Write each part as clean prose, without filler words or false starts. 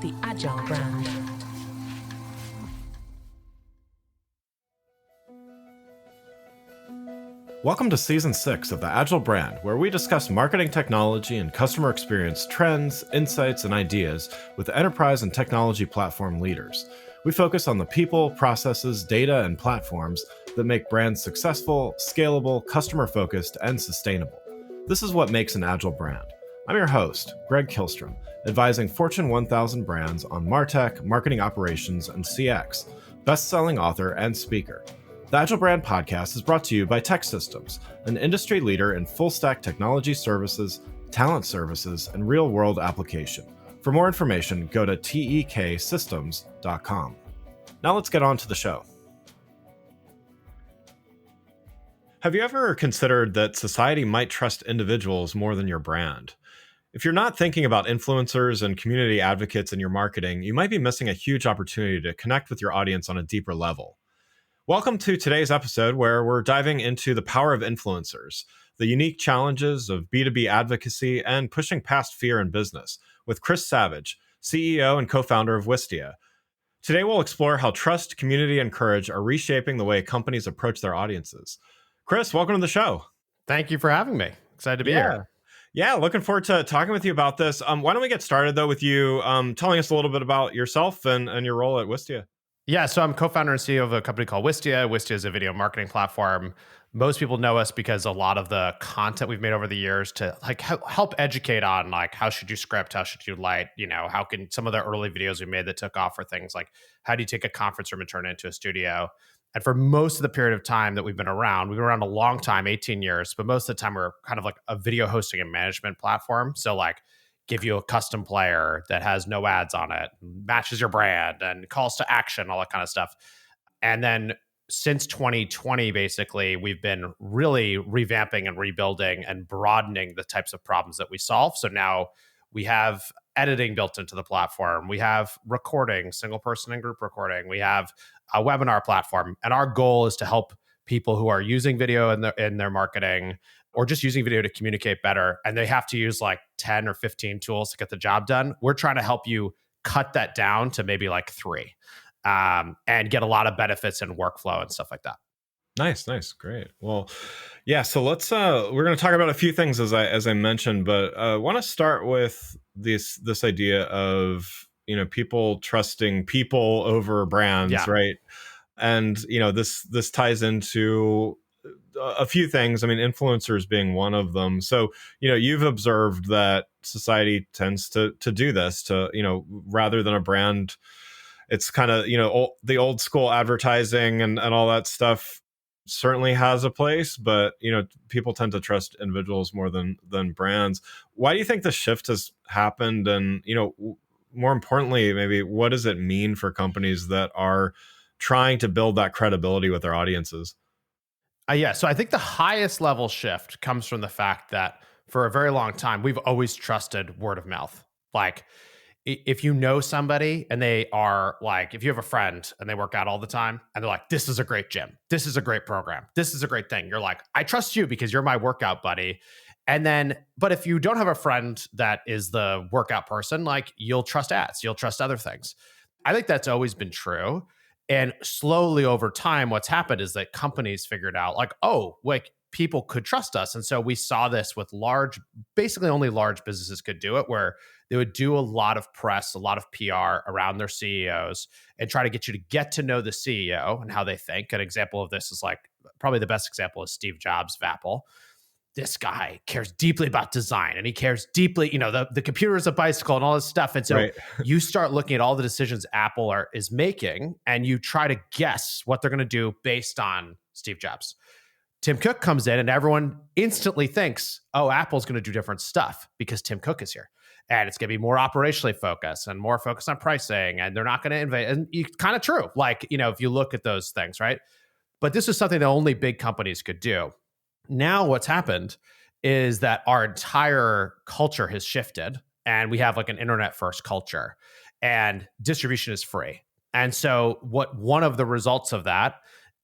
the Agile brand. Welcome to Season 6 of the Agile brand, where we discuss marketing technology and customer experience trends, insights, and ideas with enterprise and technology platform leaders. We focus on the people, processes, data, and platforms that make brands successful, scalable, customer-focused, and sustainable. This is what makes an Agile brand. I'm your host, Greg Kihlstrom, advising Fortune 1000 brands on MarTech, marketing operations, and CX, best-selling author and speaker. The Agile Brand Podcast is brought to you by TEKsystems, an industry leader in full-stack technology services, talent services, and real-world application. For more information, go to teksystems.com. Now let's get on to the show. Have you ever considered that society might trust individuals more than your brand? If you're not thinking about influencers and community advocates in your marketing, you might be missing a huge opportunity to connect with your audience on a deeper level. Welcome to today's episode, where we're diving into the power of influencers, the unique challenges of B2B advocacy, and pushing past fear in business, with Chris Savage, CEO and co-founder of Wistia. Today, we'll explore how trust, community, and courage are reshaping the way companies approach their audiences. Chris, welcome to the show. Thank you for having me. Excited to be here. Yeah, looking forward to talking with you about this. Why don't we get started, though, with you telling us a little bit about yourself and your role at Wistia? Yeah, so I'm co-founder and CEO of a company called Wistia. Wistia is a video marketing platform. Most people know us because a lot of the content we've made over the years to help educate on how should you script, how should you light, how can some of the early videos we made that took off for things like how do you take a conference room and turn it into a studio. And for most of the period of time that we've been around a long time, 18 years, but most of the time we're kind of like a video hosting and management platform. So give you a custom player that has no ads on it, matches your brand and calls to action, all that kind of stuff. And then since 2020, basically, we've been really revamping and rebuilding and broadening the types of problems that we solve. So now we have editing built into the platform. We have recording, single person and group recording. We have a webinar platform. And our goal is to help people who are using video in their marketing or just using video to communicate better, and they have to use 10 or 15 tools to get the job done. We're trying to help you cut that down to maybe 3 and get a lot of benefits in workflow and stuff like that. Nice. Great. Well, yeah, so let's we're going to talk about a few things as I mentioned, but I want to start with this idea of, people trusting people over brands, right? And, this ties into a few things. I mean, influencers being one of them. So, you've observed that society tends to do this to, rather than a brand, it's kind of, the old school advertising and all that stuff certainly has a place, but, people tend to trust individuals more than brands. Why do you think the shift has happened? And, more importantly, maybe what does it mean for companies that are trying to build that credibility with their audiences? So I think the highest level shift comes from the fact that for a very long time, we've always trusted word of mouth. If you know somebody and they are if you have a friend and they work out all the time and they're like, this is a great gym, this is a great program, this is a great thing. You're like, I trust you because you're my workout buddy. And then, but if you don't have a friend that is the workout person, you'll trust ads, you'll trust other things. I think that's always been true. And slowly over time, what's happened is that companies figured out people could trust us. And so we saw this with basically only large businesses could do it, where they would do a lot of press, a lot of PR around their CEOs and try to get you to get to know the CEO and how they think. An example of this is probably the best example is Steve Jobs of Apple. This guy cares deeply about design and he cares deeply, the computer is a bicycle and all this stuff. And so you start looking at all the decisions Apple is making and you try to guess what they're going to do based on Steve Jobs. Tim Cook comes in and everyone instantly thinks, oh, Apple's going to do different stuff because Tim Cook is here. And it's going to be more operationally focused and more focused on pricing. And they're not going to invade. And it's kind of true. If you look at those things, right? But this is something that only big companies could do. Now what's happened is that our entire culture has shifted and we have an internet first culture and distribution is free. And so one of the results of that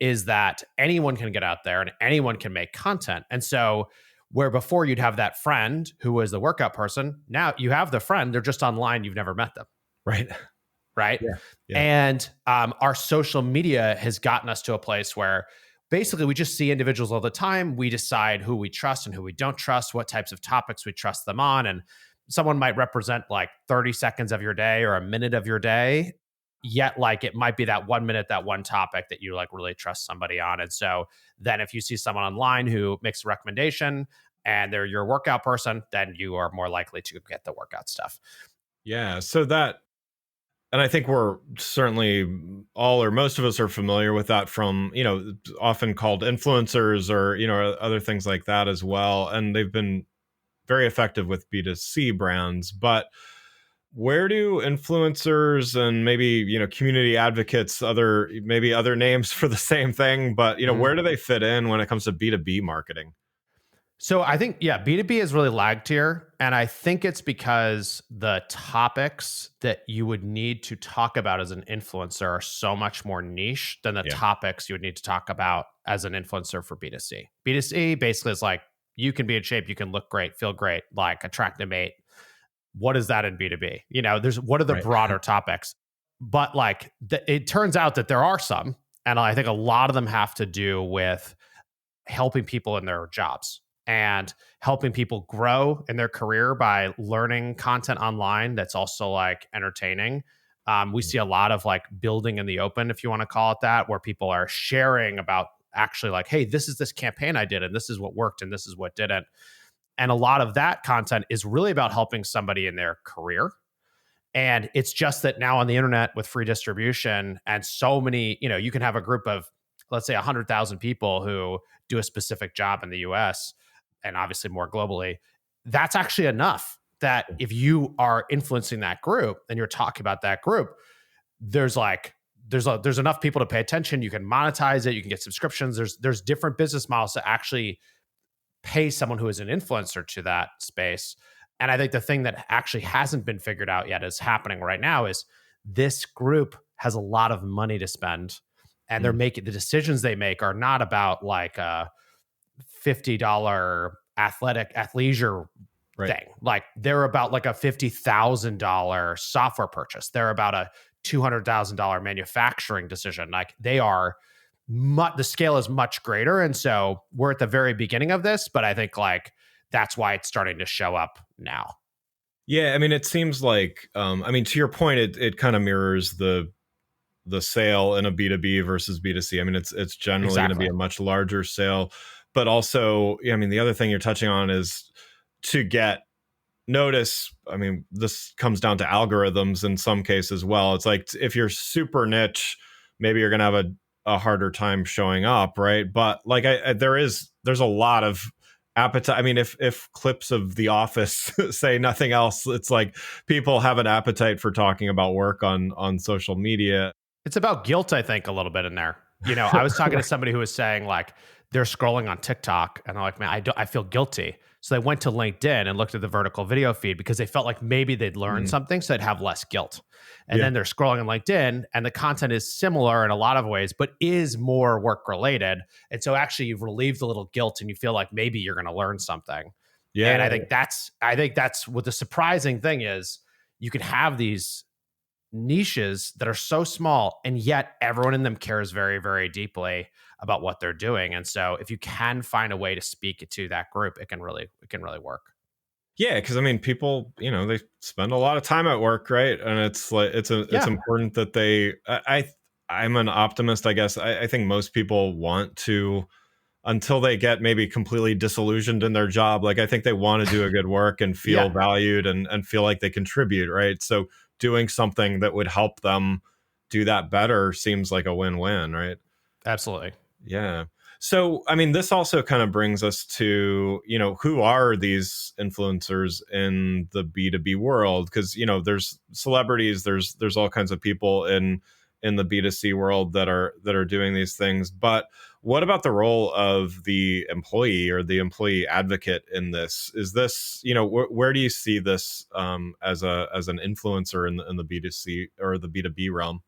is that anyone can get out there and anyone can make content. And so where before you'd have that friend who was the workout person, now you have the friend, they're just online, you've never met them. Right. right? Yeah. Yeah. And our social media has gotten us to a place where basically we just see individuals all the time. We decide who we trust and who we don't trust, what types of topics we trust them on. And someone might represent like 30 seconds of your day or a minute of your day. Yet, like, it might be that 1 minute, that one topic that you like really trust somebody on. And so then if you see someone online who makes a recommendation and they're your workout person, then you are more likely to get the workout stuff. Yeah. So that, and I think we're certainly all or most of us are familiar with that from, often called influencers or, other things like that as well. And they've been very effective with B2C brands. But where do influencers and maybe, community advocates, maybe other names for the same thing, but, where do they fit in when it comes to B2B marketing? So I think, yeah, B2B has really lagged here. And I think it's because the topics that you would need to talk about as an influencer are so much more niche than the Yeah. topics you would need to talk about as an influencer for B2C. B2C basically is like, you can be in shape, you can look great, feel great, like attract a mate. What is that in B2B? What are the Right. broader topics? But like, it turns out that there are some. And I think a lot of them have to do with helping people in their jobs and helping people grow in their career by learning content online that's also like entertaining. We see a lot of like building in the open, if you want to call it that, where people are sharing about actually like, hey, this is this campaign I did, and this is what worked, and this is what didn't. And a lot of that content is really about helping somebody in their career. And it's just that now on the internet with free distribution and so many, you can have a group of, let's say, 100,000 people who do a specific job in the US and obviously more globally. That's actually enough that if you are influencing that group and you're talking about that group, there's enough people to pay attention. You can monetize it. You can get subscriptions. There's different business models to actually pay someone who is an influencer to that space. And I think the thing that actually hasn't been figured out yet is happening right now is this group has a lot of money to spend, and they're Mm. making the decisions they make are not about like a $50 athleisure Right. thing. Like they're about like a $50,000 software purchase. They're about a $200,000 manufacturing decision. Like they are the scale is much greater. And so we're at the very beginning of this, but I think like that's why it's starting to show up now. Yeah. I mean, it seems like, to your point, it kind of mirrors the sale in a B2B versus B2C. I mean, it's generally going to be Exactly. a much larger sale, but also, the other thing you're touching on is to get notice. I mean, this comes down to algorithms in some cases as well. It's like if you're super niche, maybe you're going to have a harder time showing up, right? But like there's a lot of appetite. I mean, if clips of The Office say nothing else, it's like people have an appetite for talking about work on social media. It's about guilt, I think, a little bit in there. I was talking to somebody who was saying like they're scrolling on TikTok and I'm like, man, I feel guilty. So they went to LinkedIn and looked at the vertical video feed because they felt like maybe they'd learn Mm, something so they'd have less guilt. And yeah. then they're scrolling on LinkedIn and the content is similar in a lot of ways, but is more work related. And so actually you've relieved a little guilt and you feel like maybe you're going to learn something. And Yeah. I think that's what the surprising thing is. You could have these niches that are so small and yet everyone in them cares very, very deeply about what they're doing. And so if you can find a way to speak it to that group, it can really work. Yeah, because I mean, people, they spend a lot of time at work, right? And it's like it's Yeah. important that I'm an optimist, I guess. I think most people want to, until they get maybe completely disillusioned in their job. Like I think they want to do a good work and feel Yeah, valued and feel like they contribute, right? So doing something that would help them do that better seems like a win-win, right? absolutely. Yeah. So, I mean, this also kind of brings us to, who are these influencers in the B2B world? Because, there's celebrities, there's all kinds of people in the B2C world that are doing these things. But what about the role of the employee or the employee advocate in this? Is this, where do you see this as an influencer in the B2C or the B2B realm?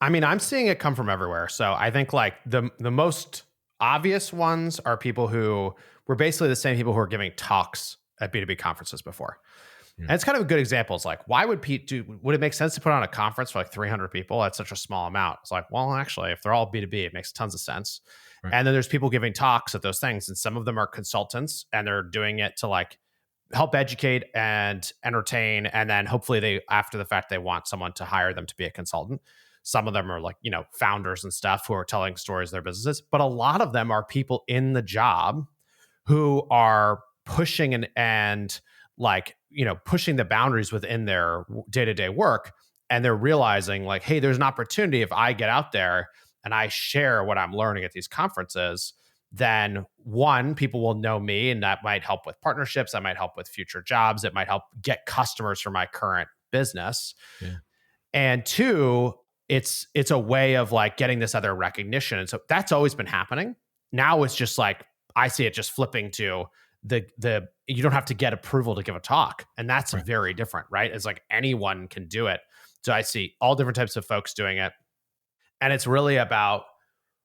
I mean, I'm seeing it come from everywhere. So I think like the most obvious ones are people who were basically the same people who were giving talks at B2B conferences before. And it's kind of a good example. It's like, why would would it make sense to put on a conference for like 300 people? That's such a small amount. It's like, well, actually, if they're all B2B, it makes tons of sense. Right. And then there's people giving talks at those things. And some of them are consultants and they're doing it to like help educate and entertain. And then hopefully after the fact, they want someone to hire them to be a consultant. Some of them are like, founders and stuff who are telling stories of their businesses. But a lot of them are people in the job who are pushing and like, pushing the boundaries within their day-to-day work. And they're realizing like, hey, there's an opportunity if I get out there and I share what I'm learning at these conferences, then one, people will know me and that might help with partnerships. That might help with future jobs. It might help get customers for my current business. Yeah. And two, it's a way of like getting this other recognition. And so that's always been happening. Now it's just like, I see it just flipping to the you don't have to get approval to give a talk. And that's right. Very different, right? It's like anyone can do it. So I see all different types of folks doing it. And it's really about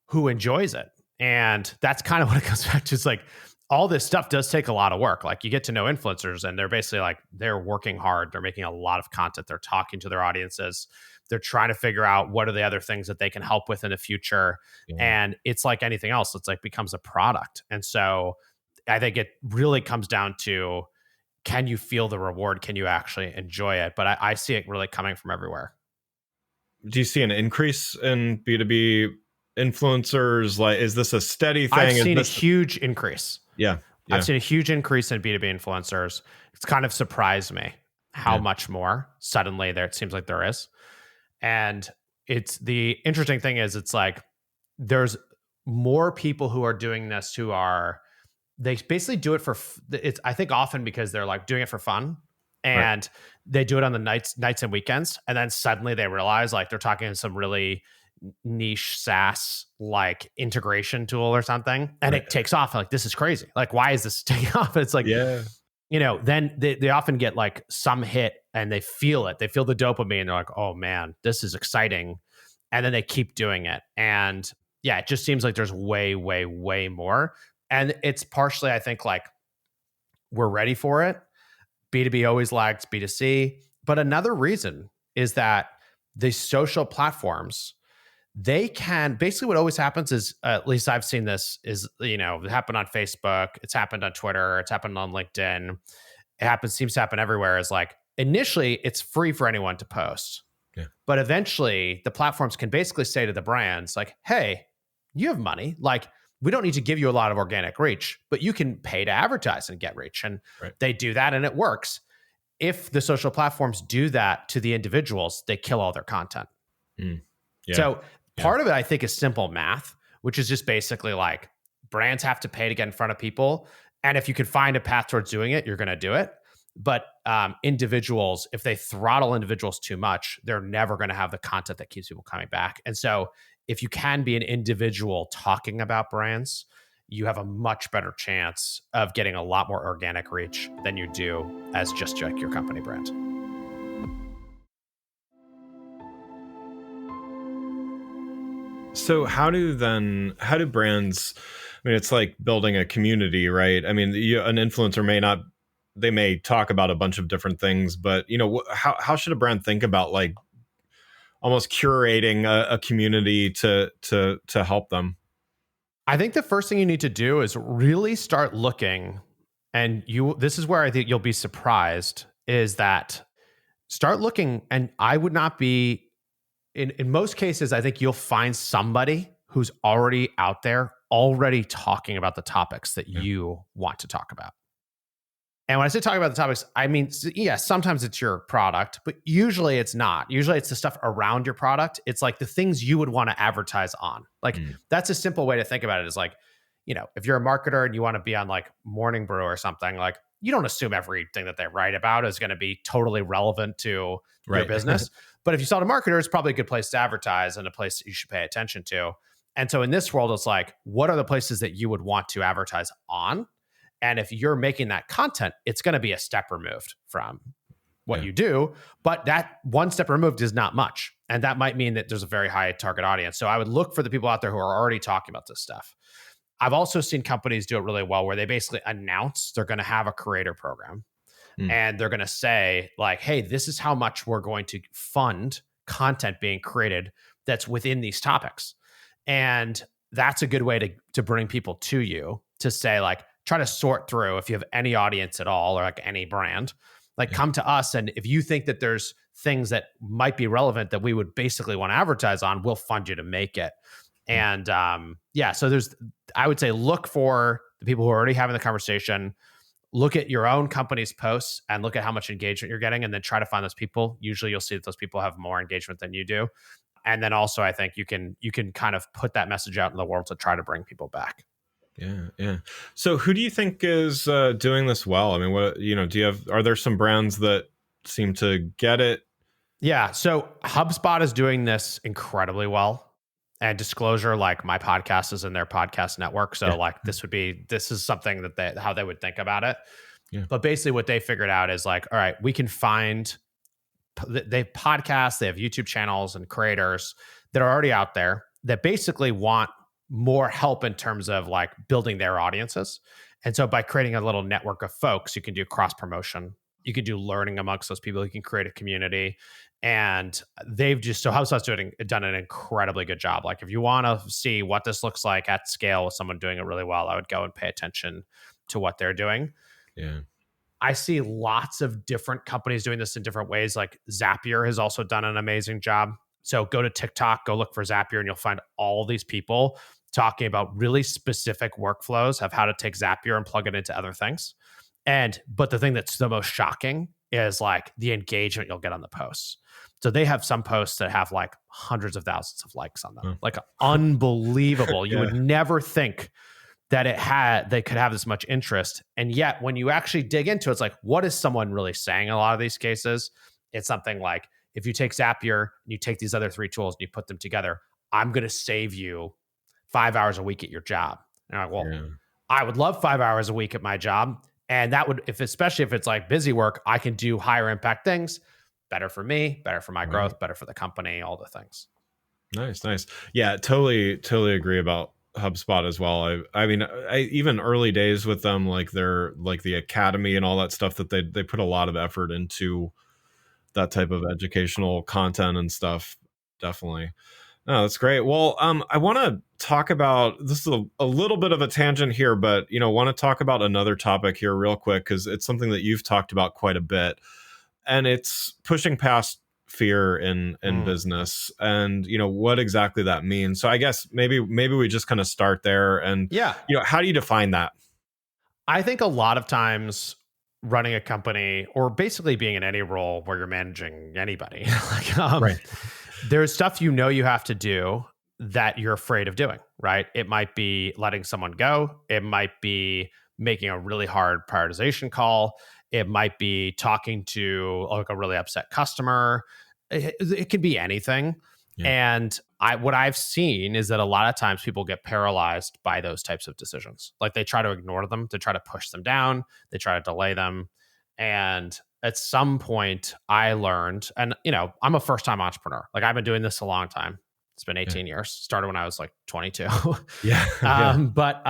who enjoys it. And that's kind of what it comes back to. It's like all this stuff does take a lot of work. Like you get to know influencers and they're basically like, they're working hard. They're making a lot of content. They're talking to their audiences. They're trying to figure out what are the other things that they can help with in the future. Yeah. And it's like anything else. It's like becomes a product. And so I think it really comes down to, can you feel the reward? Can you actually enjoy it? But I see it really coming from everywhere. Do you see an increase in B2B influencers? Like, is this a steady thing? I've seen a huge increase. Yeah. I've seen a huge increase in B2B influencers. It's kind of surprised me how much more suddenly there, it seems like there is. And it's the interesting thing is it's like, there's more people who are doing this they basically do it for, it's, I think often because they're like doing it for fun and they do it on the nights and weekends. And then suddenly they realize like they're talking to some really niche SaaS like integration tool or something. And it takes off. Like, this is crazy. Like, why is this taking off? It's like, then they often get like some hit and they feel it. They feel the dopamine. And they're like, oh man, this is exciting. And then they keep doing it. And yeah, it just seems like there's way, way, way more. And it's partially, I think, like we're ready for it. B2B always lags B2C. But another reason is that the social platforms, they can basically what always happens is, at least I've seen this, is, it happened on Facebook, it's happened on Twitter, it's happened on LinkedIn. Seems to happen everywhere. Is like initially it's free for anyone to post. Yeah. But eventually the platforms can basically say to the brands like, hey, you have money. Like, we don't need to give you a lot of organic reach, but you can pay to advertise and get reach. And they do that and it works. If the social platforms do that to the individuals, they kill all their content. Yeah. So part of it, I think, is simple math, which is just basically like brands have to pay to get in front of people. And if you can find a path towards doing it, you're going to do it. But individuals, if they throttle individuals too much, they're never going to have the content that keeps people coming back. And so if you can be an individual talking about brands, you have a much better chance of getting a lot more organic reach than you do as just like your company brand. So how do brands, I mean, it's like building a community, right? I mean, an influencer they may talk about a bunch of different things, but how should a brand think about like almost curating a community to help them? I think the first thing you need to do is really start looking, and this is where I think you'll be surprised, is that start looking, and I would not be, in most cases, I think you'll find somebody who's already out there, already talking about the topics that you want to talk about. And when I say talking about the topics, I mean, sometimes it's your product, but usually it's not. Usually it's the stuff around your product. It's like the things you would want to advertise on. Like that's a simple way to think about it, is like, if you're a marketer and you want to be on like Morning Brew or something, like you don't assume everything that they write about is going to be totally relevant to your business. But if you sell to marketers, it's probably a good place to advertise and a place that you should pay attention to. And so in this world, it's like, what are the places that you would want to advertise on? And if you're making that content, it's going to be a step removed from what you do. But that one step removed is not much. And that might mean that there's a very high target audience. So I would look for the people out there who are already talking about this stuff. I've also seen companies do it really well where they basically announce they're going to have a creator program. Mm. And they're going to say like, hey, this is how much we're going to fund content being created that's within these topics. And that's a good way to bring people to you, to say like, try to sort through if you have any audience at all or like any brand, like Yeah. come to us. And if you think that there's things that might be relevant that we would basically want to advertise on, we'll fund you to make it. Mm. And so I would say, look for the people who are already having the conversation, look at your own company's posts and look at how much engagement you're getting, and then try to find those people. Usually you'll see that those people have more engagement than you do. And then also I think you can kind of put that message out in the world to try to bring people back. Yeah, yeah. So who do you think is doing this well? I mean, are there some brands that seem to get it? Yeah. So HubSpot is doing this incredibly well. And disclosure, like my podcast is in their podcast network. So Yeah. like this is something that how they would think about it. Yeah. But basically what they figured out is like, all right, we can find, they have podcasts, they have YouTube channels and creators that are already out there that basically want more help in terms of like building their audiences. And so by creating a little network of folks, you can do cross promotion. You can do learning amongst those people. You can create a community. And HubSpot's done an incredibly good job. Like if you want to see what this looks like at scale with someone doing it really well, I would go and pay attention to what they're doing. Yeah. I see lots of different companies doing this in different ways. Like Zapier has also done an amazing job. So go to TikTok, go look for Zapier, and you'll find all these people talking about really specific workflows of how to take Zapier and plug it into other things. But the thing that's the most shocking is like the engagement you'll get on the posts. So they have some posts that have like hundreds of thousands of likes on them, like unbelievable. You would never think that they could have this much interest. And yet when you actually dig into it, it's like, what is someone really saying in a lot of these cases? It's something like, if you take Zapier and you take these other 3 tools and you put them together, I'm going to save you 5 hours a week at your job. And I'm like, well, I would love 5 hours a week at my job. And that would, especially if it's like busy work, I can do higher impact things. Better for me, better for my growth, better for the company, all the things. Nice. Yeah, totally agree about HubSpot as well. I mean, even early days with them, like they're like the academy and all that stuff, that they put a lot of effort into that type of educational content and stuff. Definitely. No, that's great. Well, I want to talk about, this is a little bit of a tangent here, but want to talk about another topic here real quick, because it's something that you've talked about quite a bit, and it's pushing past fear in business, and what exactly that means. So I guess maybe we just kind of start there, and how do you define that? I think a lot of times running a company, or basically being in any role where you're managing anybody, like, there's stuff you have to do that you're afraid of doing, right? It might be letting someone go. It might be making a really hard prioritization call. It might be talking to like a really upset customer. It could be anything. Yeah. And what I've seen is that a lot of times people get paralyzed by those types of decisions. Like they try to ignore them, they try to push them down, they try to delay them. And at some point I learned, and I'm a first-time entrepreneur. Like I've been doing this a long time. It's been 18 years. Started when I was like 22. But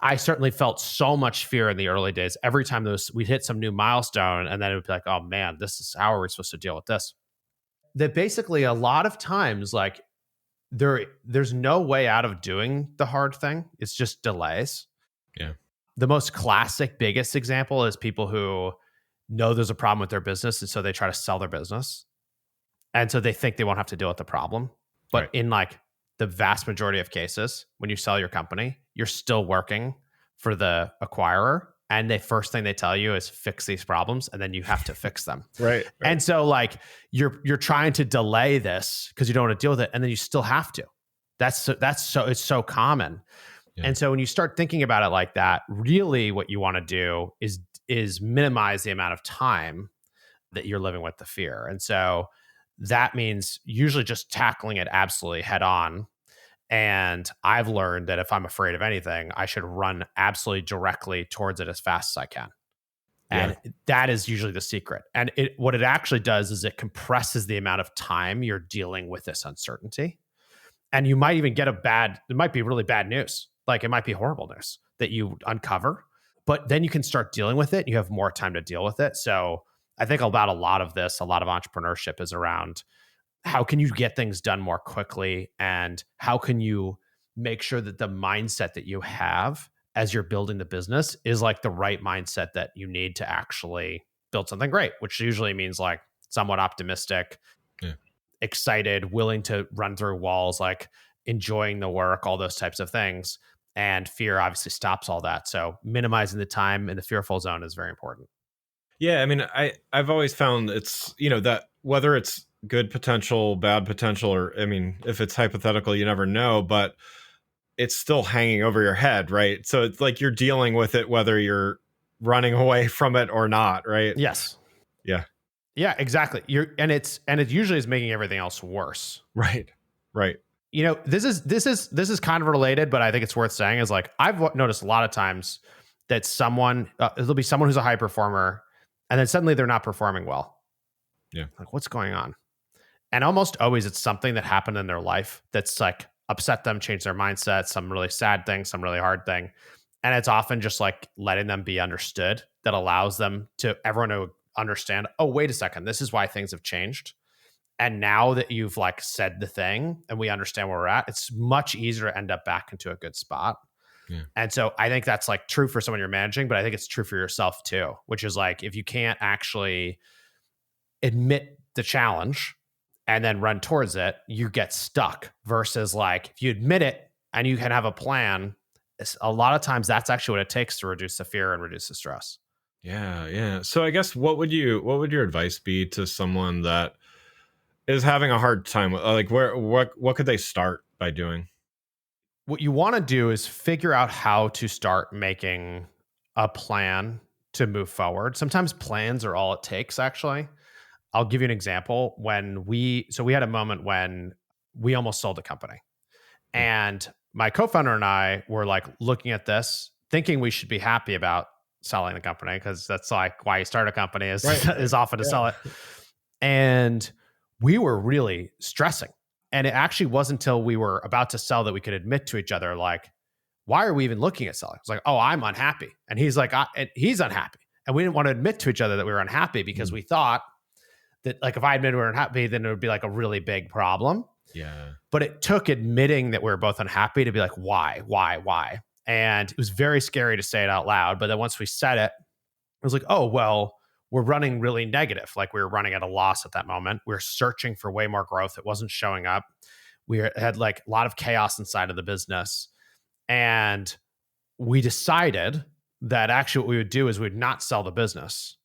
I certainly felt so much fear in the early days. Every time we'd hit some new milestone, and then it would be like, oh man, how are we supposed to deal with this? That basically a lot of times, like there's no way out of doing the hard thing. It's just delays. Yeah. The most classic, biggest example is people who know there's a problem with their business, and so they try to sell their business. And so they think they won't have to deal with the problem. But in like the vast majority of cases, when you sell your company, you're still working for the acquirer. And the first thing they tell you is fix these problems, and then you have to fix them. Right. And so like you're trying to delay this because you don't want to deal with it, and then you still have to. It's so common. Yeah. And so when you start thinking about it like that, really what you want to do is minimize the amount of time that you're living with the fear. And so that means usually just tackling it absolutely head on. And I've learned that if I'm afraid of anything, I should run absolutely directly towards it as fast as I can. And that is usually the secret. And what it actually does is it compresses the amount of time you're dealing with this uncertainty. And you might even get it might be really bad news. Like it might be horrible news that you uncover, but then you can start dealing with it. You have more time to deal with it. So I think about a lot of this, a lot of entrepreneurship is around how can you get things done more quickly, and how can you make sure that the mindset that you have as you're building the business is like the right mindset that you need to actually build something great, which usually means like somewhat optimistic, Yeah. excited, willing to run through walls, like enjoying the work, all those types of things. And fear obviously stops all that. So minimizing the time in the fearful zone is very important. Yeah, I mean, I've always found it's, that whether it's good potential, bad potential, or I mean, if it's hypothetical, you never know, but it's still hanging over your head, right? So it's like you're dealing with it whether you're running away from it or not, right? Yes. Yeah. Yeah, exactly. And it usually is making everything else worse. Right. Right. This is kind of related, but I think it's worth saying is like I've noticed a lot of times that there'll be someone who's a high performer, and then suddenly they're not performing well. Yeah. Like, what's going on? And almost always it's something that happened in their life that's like upset them, changed their mindset, some really sad thing, some really hard thing. And it's often just like letting them be understood that allows them to everyone to understand, oh, wait a second, this is why things have changed. And now that you've like said the thing and we understand where we're at, it's much easier to end up back into a good spot. Yeah. And so I think that's like true for someone you're managing, but I think it's true for yourself too, which is like if you can't actually admit the challenge and then run towards it, you get stuck. Versus like if you admit it and you can have a plan, a lot of times that's actually what it takes to reduce the fear and reduce the stress. Yeah. Yeah. So I guess what would your advice be to someone that is having a hard time? Like what could they start by doing? What you want to do is figure out how to start making a plan to move forward. Sometimes plans are all it takes, actually. I'll give you an example. We had a moment when we almost sold the company. And my co-founder and I were like looking at this, thinking we should be happy about selling the company, because that's like why you start a company is, Right. is often to sell it. And we were really stressing. And it actually wasn't until we were about to sell that we could admit to each other, like, why are we even looking at selling? It's like, oh, I'm unhappy. And he's like, and he's unhappy. And we didn't want to admit to each other that we were unhappy because we thought that like if I admitted we were unhappy, then it would be like a really big problem. Yeah. But it took admitting that we were both unhappy to be like, why? And it was very scary to say it out loud. But then once we said it, it was like, oh, well, we're running really negative. Like we were running at a loss at that moment. We were searching for way more growth. It wasn't showing up. We had like a lot of chaos inside of the business. And we decided that actually what we would do is we'd not sell the business.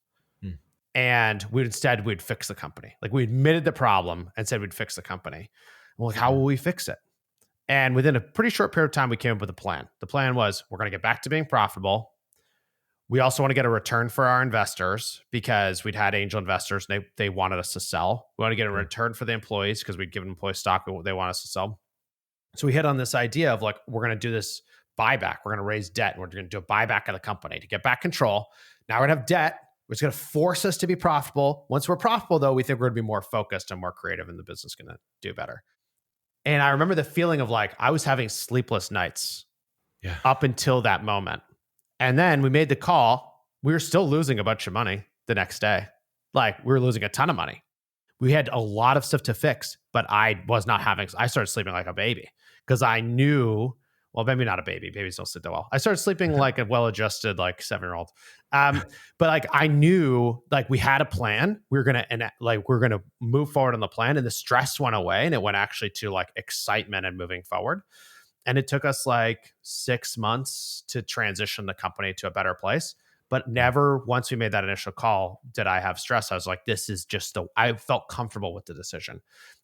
And we'd fix the company. Like we admitted the problem and said we'd fix the company. Well, like, how will we fix it? And within a pretty short period of time, we came up with a plan. The plan was we're going to get back to being profitable. We also want to get a return for our investors because we'd had angel investors and they wanted us to sell. We want to get a return for the employees because we'd given employees stock they want us to sell. So we hit on this idea of like, we're going to do this buyback. We're going to raise debt and we're going to do a buyback of the company to get back control. Now we're going to have debt, which is going to force us to be profitable. Once we're profitable, though, we think we're going to be more focused and more creative and the business is going to do better. And I remember the feeling of like, I was having sleepless nights up until that moment. And then we made the call. We were still losing a bunch of money the next day. Like we were losing a ton of money. We had a lot of stuff to fix, but I started sleeping like a baby because I knew, well, maybe not a baby. Babies don't sleep that well. I started sleeping like a well-adjusted, like 7-year-old. But like I knew like we had a plan. We were going to move forward on the plan, and the stress went away and it went actually to like excitement and moving forward. And it took us like 6 months to transition the company to a better place. But never once we made that initial call did I have stress. I was like, this is just I felt comfortable with the decision.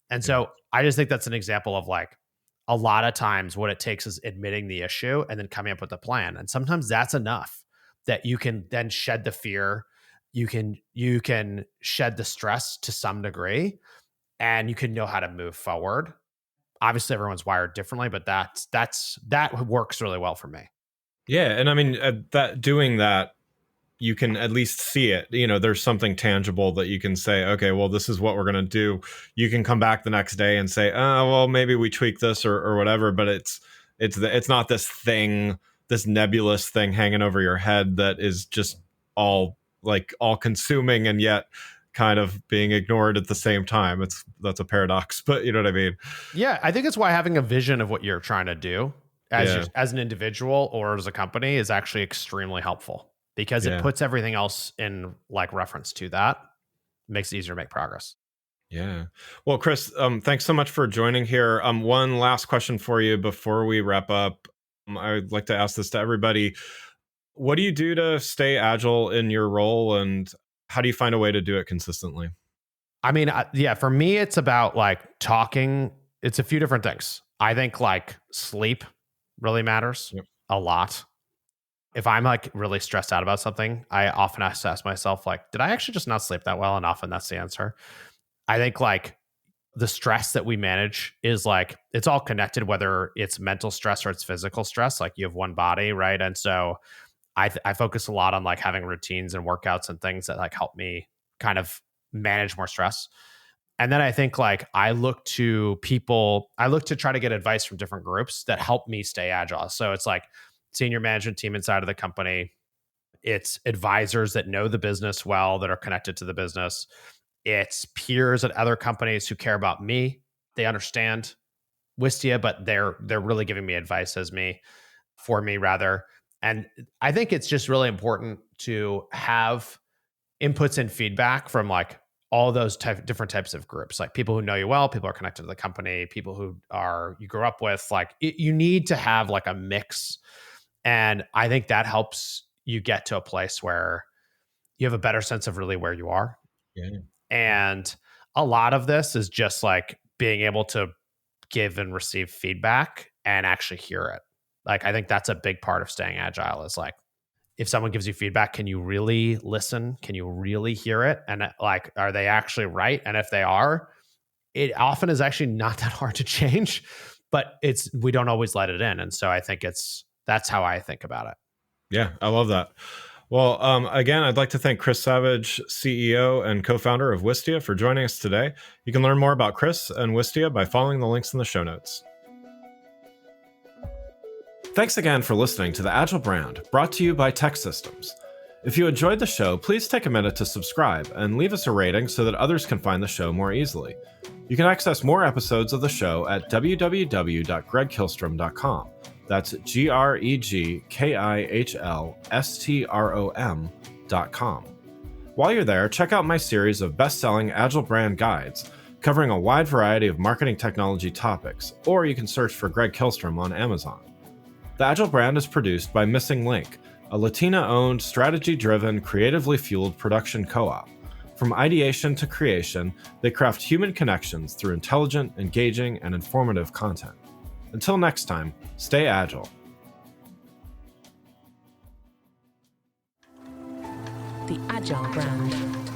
And so I just think that's an example of like a lot of times what it takes is admitting the issue and then coming up with a plan. And sometimes that's enough that you can then shed the fear. You can shed the stress to some degree and you can know how to move forward. Obviously everyone's wired differently, but that works really well for me. Yeah. And I mean, doing that, you can at least see it. There's something tangible that you can say, okay, well, this is what we're going to do. You can come back the next day and say, oh, well, maybe we tweak this or whatever, but it's not this thing this nebulous thing hanging over your head that is just all consuming and yet kind of being ignored at the same time. That's a paradox, but you know what I mean? Yeah, I think it's why having a vision of what you're trying to do as an individual or as a company is actually extremely helpful, because it puts everything else in like reference to that, makes it easier to make progress. Yeah. Well, Chris, thanks so much for joining here. One last question for you before we wrap up. I would like to ask this to everybody. What do you do to stay agile in your role, and how do you find a way to do it consistently? I mean, for me, it's about like talking. It's a few different things. I think like sleep really matters Yep. a lot. If I'm like really stressed out about something, I often ask myself, like, did I actually just not sleep that well? And often that's the answer. I think like the stress that we manage is like, it's all connected, whether it's mental stress or it's physical stress. Like you have one body, right? And so I focus a lot on like having routines and workouts and things that like help me kind of manage more stress. And then I think like I look to try to get advice from different groups that help me stay agile. So it's like senior management team inside of the company. It's advisors that know the business well, that are connected to the business. It's peers at other companies who care about me. They understand Wistia, but they're really giving me advice for me rather. And I think it's just really important to have inputs and feedback from like all those different types of groups, like people who know you well, people who are connected to the company, people who are you grew up with. Like you need to have like a mix, and I think that helps you get to a place where you have a better sense of really where you are. Yeah. And a lot of this is just like being able to give and receive feedback and actually hear it. Like I think that's a big part of staying agile, is like, if someone gives you feedback, can you really listen? Can you really hear it? And like, are they actually right? And if they are, it often is actually not that hard to change, but we don't always let it in. And so I think that's how I think about it. Yeah, I love that. Well, again, I'd like to thank Chris Savage, CEO and co-founder of Wistia, for joining us today. You can learn more about Chris and Wistia by following the links in the show notes. Thanks again for listening to the Agile Brand, brought to you by Tech Systems. If you enjoyed the show, please take a minute to subscribe and leave us a rating so that others can find the show more easily. You can access more episodes of the show at www.gregkihlstrom.com. That's GregKihlstrom.com. While you're there, check out my series of best-selling Agile Brand guides, covering a wide variety of marketing technology topics, or you can search for Greg Kihlstrom on Amazon. The Agile Brand is produced by Missing Link, a Latina-owned, strategy-driven, creatively fueled production co-op. From ideation to creation, they craft human connections through intelligent, engaging, and informative content. Until next time, stay agile. The Agile Brand.